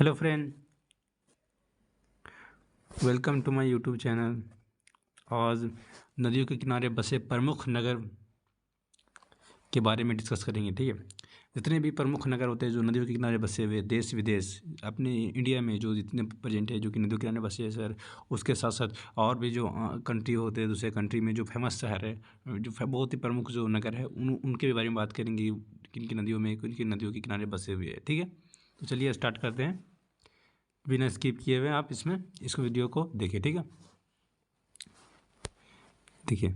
Hello friend, welcome to my YouTube channel. आज नदियों के किनारे बसे प्रमुख नगर के बारे में डिस्कस करेंगे। ठीक है, जितने भी प्रमुख नगर होते हैं जो नदियों के किनारे बसे हुए, देश विदेश अपने इंडिया में जो जितने प्रेजेंट है जो कि नदियों के किनारे बसे हैं सर, उसके साथ साथ और भी जो कंट्री होते हैं, दूसरे कंट्री में जो फेमस शहर है, जो बहुत ही प्रमुख जो नगर है उनके भी बारे में बात करेंगे, किन की नदियों में किन की नदियों के किनारे बसे हुए हैं। ठीक है, तो चलिए स्टार्ट करते हैं बिना स्किप किए हुए। आप इस वीडियो को देखिए। ठीक है, देखिए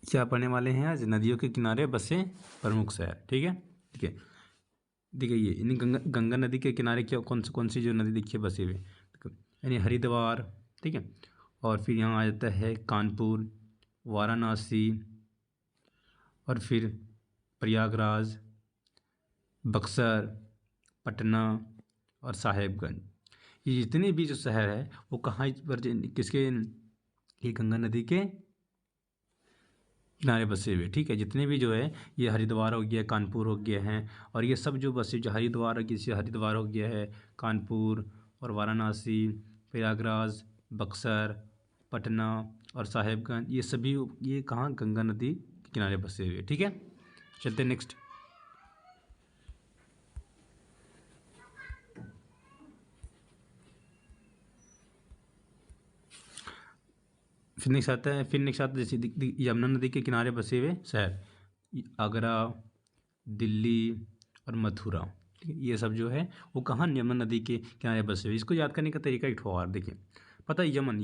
क्या पढ़ने वाले हैं आज, नदियों के किनारे बसे प्रमुख शहर। ठीक है, देखिए देखिए ये इन गंगा नदी के किनारे क्या कौन सी जो नदी देखिए बसे हुए, यानी हरिद्वार। ठीक है, और फिर यहाँ आ जाता है कानपुर, वाराणसी, और फिर प्रयागराज, बक्सर, पटना और साहेबगंज। ये जितने भी जो शहर है वो कहाँ पर, किसके, ये गंगा नदी के किनारे बसे हुए। ठीक है, जितने भी जो है ये हरिद्वार हो गया, कानपुर हो गया है, और ये सब जो बसे जो हरिद्वार, किसी हरिद्वार हो गया है, कानपुर और वाराणसी, प्रयागराज, बक्सर, पटना और साहेबगंज, ये सभी ये कहाँ गंगा नदी के किनारे बसे हुए। ठीक है, चलते नेक्स्ट। फिर नेक्स्ट आता है जैसे यमुना नदी के किनारे बसे हुए शहर, आगरा, दिल्ली और मथुरा। ठीक है, ये सब जो है वो कहाँ यमुना नदी के किनारे बसे हुए। इसको याद करने का तरीका एक और देखिए, पता है यमन,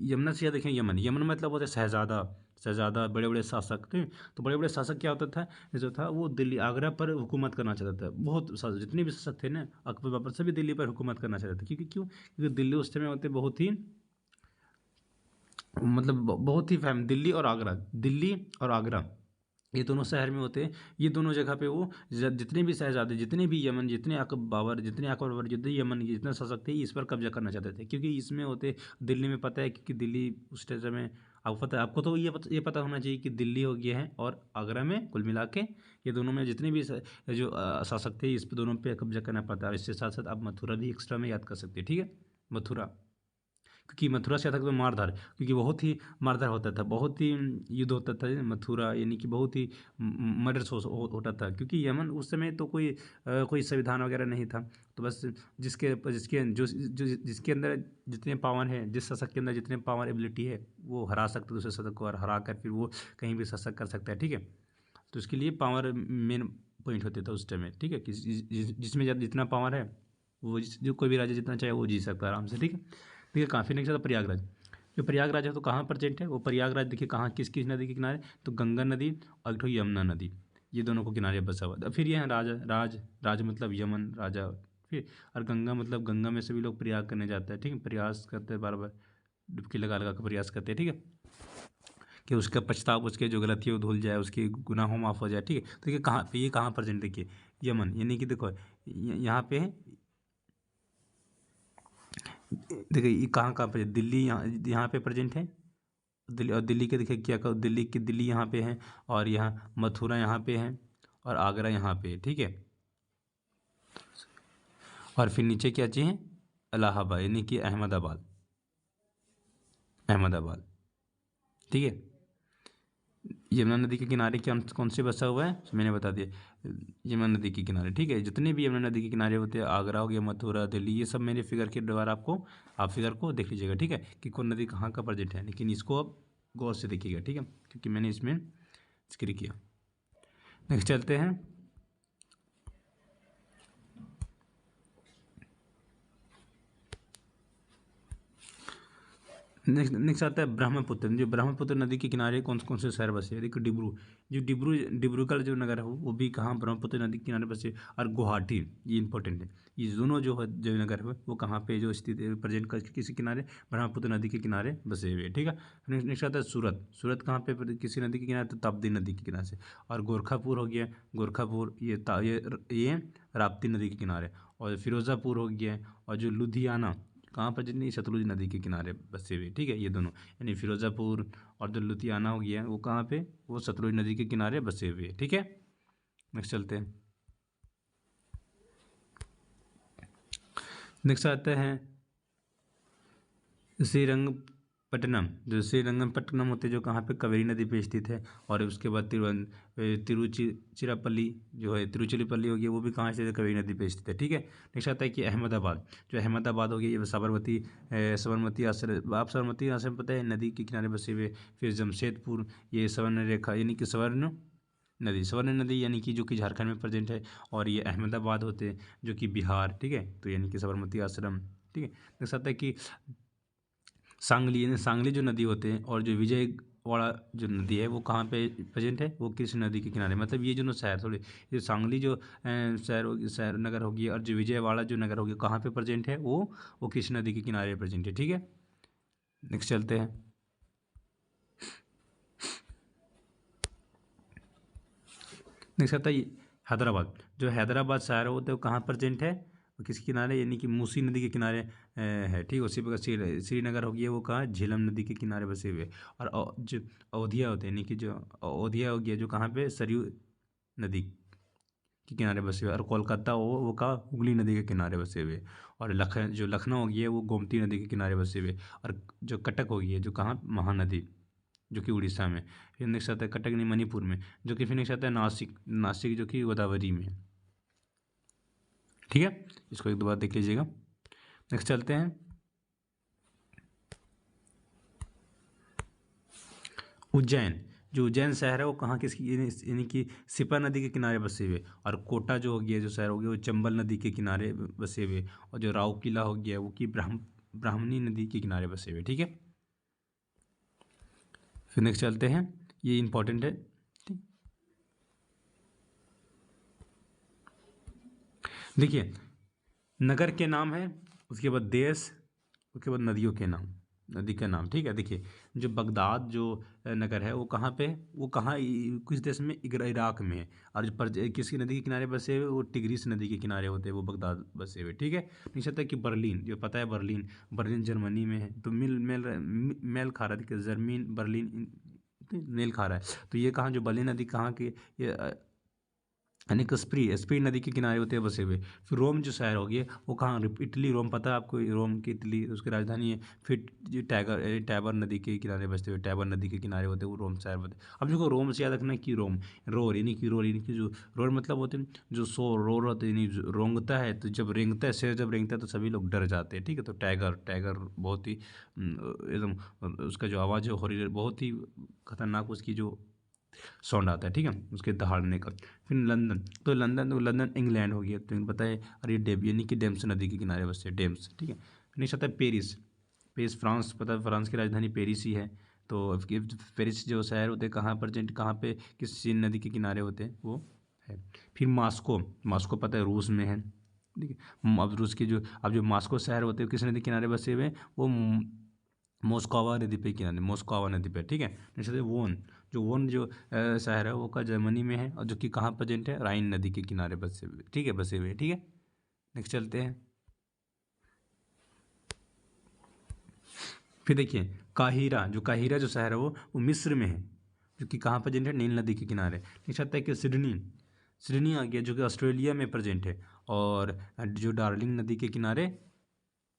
यमुना से याद देखें, यमन, यमन मतलब होता है शहजादा, शहजादा, बड़े बड़े शासक थे। तो बड़े बड़े शासक क्या होता था, जो था वो दिल्ली आगरा पर हुकूमत करना चाहता था। बहुत जितने भी शासक थे ना अकबर बाबर, सभी दिल्ली पर हुकूमत करना चाहते थे। क्योंकि दिल्ली उस समय होते बहुत ही, मतलब बहुत ही फैम दिल्ली और आगरा, दिल्ली और आगरा ये दोनों शहर में होते हैं। ये दोनों जगह पे वो जितने भी शहजादे, जितने भी यमन, जितने अकबर बाबर, जितने यमन के जितने शासक थे इस पर कब्जा करना चाहते थे। क्योंकि इसमें होते दिल्ली में, पता है क्योंकि दिल्ली उस टाइम में, आपको पता है, आपको तो ये पता होना चाहिए कि दिल्ली हो गया है और आगरा में कुल मिला के ये दोनों में जितने भी जो शासक थे इस पर दोनों पे कब्जा करना पड़ता है। और इसके साथ साथ आप मथुरा भी एक्स्ट्रा में याद कर सकते हैं। ठीक है, मथुरा, क्योंकि मथुरा से आता तो मारधार, क्योंकि बहुत ही मारधार होता था, बहुत ही युद्ध होता था मथुरा, यानी कि बहुत ही मर्डर्स होता था। क्योंकि यमन उस समय तो कोई संविधान वगैरह नहीं था। तो बस जिसके जिसके जो जो जिसके अंदर जितने पावर हैं, जिस शासक के अंदर जितने पावर एबिलिटी है वो हरा सकते दूसरे शासक को, और हरा कर फिर वो कहीं भी शासक कर सकता है। ठीक है, तो इसके लिए पावर मेन पॉइंट होते था उस टाइम में। ठीक है, कि जिसमें जितना पावर है वो जो कोई भी राजा जितना चाहे वो जी सकता है आराम से। ठीक है, देखिए काफ़ी नेक्स्ट आता प्रयागराज। जो प्रयागराज है तो कहाँ प्रेजेंट है वो प्रयागराज, देखिए कहाँ किस किस नदी के किनारे, तो गंगा नदी और एक ठो यमुना नदी, ये दोनों को किनारे बसा हुआ था। फिर ये है राज मतलब यमन राजा, फिर और गंगा मतलब गंगा में सभी लोग प्रयाग करने जाते हैं। ठीक है, प्रयास करते हैं, बार बार डुबकी लगा लगा कर प्रयास करते हैं। ठीक है, कि उसका पछतावा, उसके जो गलती है वो धुल जाए, उसके गुनाहों माफ़ हो जाए। ठीक है, तो देखिए कहाँ पे, ये कहाँ प्रेजेंट, देखिए यमन, यानी कि देखो यहाँ पे है, देखिए ये कहाँ कहाँ पे, दिल्ली यहाँ यहाँ पे प्रेजेंट है, दिल्ली, और दिल्ली के देखिए क्या कहो, दिल्ली यहाँ पे है, और यहाँ मथुरा यहाँ पे है, और आगरा यहाँ पे है। ठीक है, और फिर नीचे क्या चाहिए, इलाहाबाद, यानी कि अहमदाबाद, अहमदाबाद। ठीक है, यमुना नदी के किनारे कौन कौन से बसा हुआ है, तो मैंने बता दिया यमुना नदी के किनारे। ठीक है, जितने भी यमुना नदी के किनारे होते हैं, आगरा हो गया, मथुरा, दिल्ली, ये सब मेरे फिगर के द्वारा आप फिगर को देख लीजिएगा। ठीक है, कि कौन नदी कहाँ का प्रेजेंट है, लेकिन इसको अब गौर से देखिएगा। ठीक है, क्योंकि मैंने इसमें जिक्र किया। नेक्स्ट चलते हैं। नेक्स्ट आता है ब्रह्मपुत्र। जो ब्रह्मपुत्र नदी के किनारे कौन कौन से शहर बसे हैं, देखो डिब्रूगढ़ जो नगर है वो भी कहाँ, ब्रह्मपुत्र नदी के किनारे बसे। और गुवाहाटी, ये इंपॉर्टेंट है, ये दोनों जो नगर है वो कहाँ पे जो स्थित है, प्रेजेंट कर किसी किनारे, ब्रह्मपुत्र नदी के किनारे बसे हुए। ठीक है, नेक्स्ट आता है सूरत कहाँ पे, किसी नदी के किनारे, तो ताप्ती नदी के किनारे से। और गोरखापुर हो गया, गोरखापुर ये राप्ती नदी के किनारे। और फिरोज़ापुर हो गया, और जो लुधियाना कहाँ पर, जितनी सतलुज नदी के किनारे बसे हुए। ठीक है, ये दोनों, यानी फिरोज़ापुर और जो लुधियाना हो गया वो कहाँ पे, वो सतलुज नदी के किनारे बसे हुए। ठीक है, नेक्स्ट चलते हैं। नेक्स्ट आता है श्रीरंगपट्टनम। जो श्रीरंगपट्टनम होते हैं जो कहाँ पे कावेरी नदी पे स्थित है। और उसके बाद तिरुचिरापल्ली जो है, तिरुचिरापल्ली हो गया, वो भी कहाँ से कावेरी नदी पे स्थित है। ठीक है। नेक्स्ट आता है कि अहमदाबाद। जो अहमदाबाद हो गया ये साबरमती आश्रम, आप साबरमती आश्रम पता है, नदी के किनारे बसे हुए। फिर जमशेदपुर, ये स्वर्ण रेखा यानी कि स्वर्ण नदी यानी कि जो कि झारखंड में प्रेजेंट है। और ये अहमदाबाद होते हैं जो कि बिहार। ठीक है। तो यानी कि साबरमती आश्रम। ठीक है। नेक्स्ट आता है कि सांगली, यानी सांगली जो नदी होते हैं और जो विजयवाड़ा जो नदी है वो कहाँ पे प्रेजेंट है, वो कृष्ण नदी के किनारे। मतलब ये जो शहर थोड़े, ये सांगली जो शहर नगर होगी और जो विजयवाड़ा जो नगर होगी कहाँ पे प्रेजेंट है, वो कृष्ण नदी के किनारे प्रेजेंट है। ठीक है। नेक्स्ट चलते हैं। नेक्स्ट आता है हैदराबाद। जो हैदराबाद शहर है वो तो कहाँ प्रेजेंट है, वो किसके किनारे, यानी कि मूसी नदी के किनारे है। ठीक है। उसी प्रकार श्रीनगर हो गया वो कहाँ, झेलम नदी के किनारे बसे हुए। और जो अयोध्या होते हैं, यानी कि जो अयोध्या हो गया जो कहाँ पे, सरयू नदी के किनारे बसे हुए। और कोलकाता वो कहाँ, हुगली नदी के किनारे बसे हुए। और जो लखनऊ हो गया वो गोमती नदी के किनारे बसे हुए। और जो कटक हो गई है जो कहाँ, महानदी, जो कि उड़ीसा में। फिर नेक्स्ट आता है कटक नहीं, मणिपुर में। जो कि फिर नेक्स्ट आता है नासिक जो कि गोदावरी में। ठीक है। इसको एक दो बार देख लीजिएगा। नेक्स्ट चलते हैं उज्जैन। जो उज्जैन शहर है वो कहाँ, किसकी, यानी कि सिपा नदी के किनारे बसे हुए। और कोटा जो हो गया जो शहर हो गया वो चंबल नदी के किनारे बसे हुए। और जो राव किला हो गया वो कि ब्राह्मणी नदी के किनारे बसे हुए। ठीक है। फिर नेक्स्ट चलते हैं, ये इंपॉर्टेंट है। ठीक। देखिए, नगर के नाम है, उसके बाद देश, उसके बाद नदियों के नाम, नदी का नाम। ठीक है। देखिए, जो बगदाद जो नगर है वो कहाँ पे, वो कहाँ किस देश में, इराक में है। और जो किसकी नदी के किनारे बसे हुए, वो टिग्रिस नदी के किनारे होते हैं, वो बगदाद बसे हुए। ठीक है। नहीं सकता कि बर्लिन, जो पता है बर्लिन जर्मनी में है। तो मिल मेल मेल खा रहा है, देखिए जर्मीन बर्लिन मेल खा रहा है। तो ये कहाँ, जो बर्लिन नदी कहाँ की, ये यानी कि स्प्री नदी के किनारे होते हैं बसे हुए। फिर रोम जो शहर हो गया वो कहाँ, इटली, रोम पता है आपको, रोम की इटली उसकी राजधानी है। फिर जो टैबर नदी के किनारे बसते हुए, टैबर नदी के किनारे होते हैं वो रोम शहर होते हैं। अब देखो रोम से याद रखना कि रोर यानी कि जो रोर मतलब होते हैं जो रोर होते हैं, यानी रोंगता है। तो जब रेंगता है, शेर जब रेंगता है तो सभी लोग डर जाते हैं। ठीक है। तो टाइगर बहुत ही एकदम उसका जो आवाज़ है हॉरियर, बहुत ही खतरनाक उसकी जो साउंड आता है। ठीक है। उसके दहाड़ने का। फिर लंदन, तो लंदन इंग्लैंड हो गया, तो इनको पता है। और ये यानी कि डेम्स नदी के किनारे बसते हैं, डेम्स। ठीक है। नेक्स्ट आता है पेरिस। पेरिस फ्रांस, पता है फ्रांस की राजधानी पेरिस ही है। तो पेरिस जो शहर होते हैं कहाँ प्रेजेंट, कहाँ पे, किस सीन नदी के किनारे होते हैं, वो है। फिर मास्को पता है रूस में है। ठीक है। अब रूस की जो, अब जो मास्को शहर होते हैं किस नदी के किनारे बसे हुए हैं, वो मोस्कोवा नदी पे किनारे, मोस्कोवा नदी पे। ठीक है। नेक्स्ट है वोन। जो वोन जो शहर है वो का जर्मनी में है और जो कि कहाँ प्रेजेंट है, राइन नदी के किनारे बसे हुए। ठीक है, बसे हुए। ठीक है। नेक्स्ट चलते हैं। फिर देखिए काहिरा जो शहर है वो मिस्र में है, जो कि कहाँ प्रेजेंट है, नील नदी के किनारे। नेक्स्ट आता है कि सिडनी आ गया जो कि ऑस्ट्रेलिया में प्रेजेंट है और जो डार्लिंग नदी के किनारे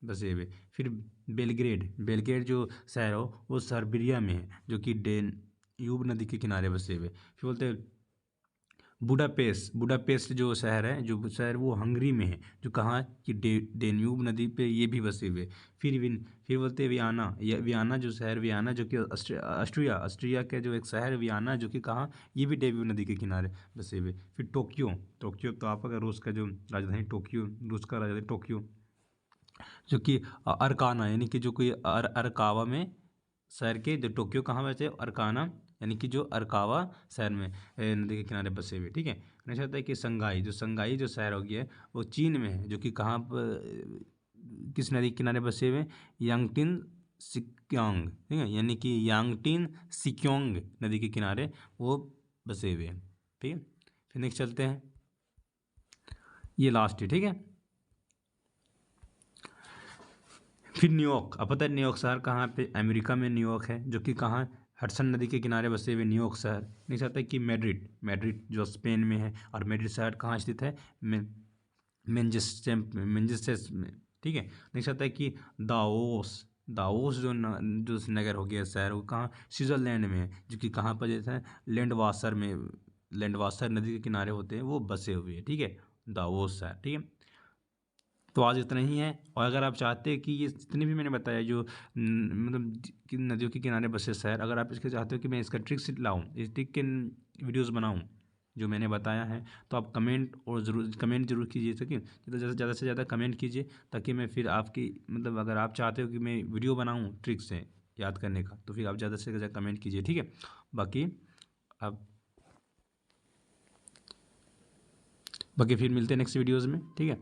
बसे हुए। फिर बेलग्रेड जो शहर हो वो सर्बिया में है, जो कि डेन्यूब नदी के किनारे बसे हुए। फिर बोलते हैं बुडापेस्ट जो शहर है, जो शहर वो हंगरी में है, जो कहाँ कि डेन्यूब नदी पे ये भी बसे हुए। फिर बोलते हैं वियना जो शहर, वियना जो कि ऑस्ट्रिया के जो एक शहर है वियना, जो कि कहाँ, ये भी डेन्यूब नदी के किनारे बसे हुए। फिर टोक्यो तो आपका रूस का जो राजधानी टोक्यो, रूस का राजधानी टोक्यो, जो कि अरकाना, यानी कि जो कोई अरकावा में शहर के, जो टोक्यो कहाँ बचे, अरकाना, यानी कि जो अरकावा शहर में नदी के किनारे बसे हुए। ठीक है। नेक्स्ट आता है कि संगाई जो शहर हो गया है वो चीन में है, जो कि कहाँ पर, किस नदी के किनारे बसे हुए, यांगटिन सिक्योंग। ठीक है। यानी कि यांगटिन सिक्योंग नदी के किनारे वो बसे हुए हैं। ठीक है। फिर नेक्स्ट चलते हैं, ये लास्ट है। ठीक है। फिर न्यूयॉर्क, अब पता है न्यूयॉर्क शहर कहाँ पे, अमेरिका में न्यूयॉर्क है, जो कि कहाँ, हडसन नदी के किनारे बसे हुए न्यूयॉर्क शहर। नहीं चाहता है कि मैड्रिड जो स्पेन में है। और मैड्रिड शहर कहाँ स्थित है, मैनचेस्टर में, ठीक है। नेक्स्ट आता है कि दाओस। दाओस जो नगर हो गया, शहर, वो कहाँ, स्विट्जरलैंड में है, जो कि कहाँ पर जैसे है, लैंडवासर में, लैंडवासर नदी के किनारे होते हैं वो बसे हुए हैं। ठीक है, दाओस शहर। ठीक है, तो आज इतना ही है। और अगर आप चाहते हैं कि ये जितने भी मैंने बताया जो मतलब कि नदियों के किनारे बसे शहर, अगर आप इसके चाहते हो कि मैं इसका ट्रिक्स लाऊं, इस ट्रिक के वीडियोस बनाऊं जो मैंने बताया है, तो आप कमेंट जरूर कीजिए, ठीक है। ज़्यादा से ज़्यादा कमेंट कीजिए, ताकि मैं फिर आपकी मतलब अगर आप चाहते हो कि मैं वीडियो बनाऊँ ट्रिक्स से याद करने का, तो फिर आप ज़्यादा से ज़्यादा कमेंट कीजिए, ठीक है। बाकी आप बाकी फिर मिलते हैं नेक्स्ट वीडियोज़ में, ठीक है।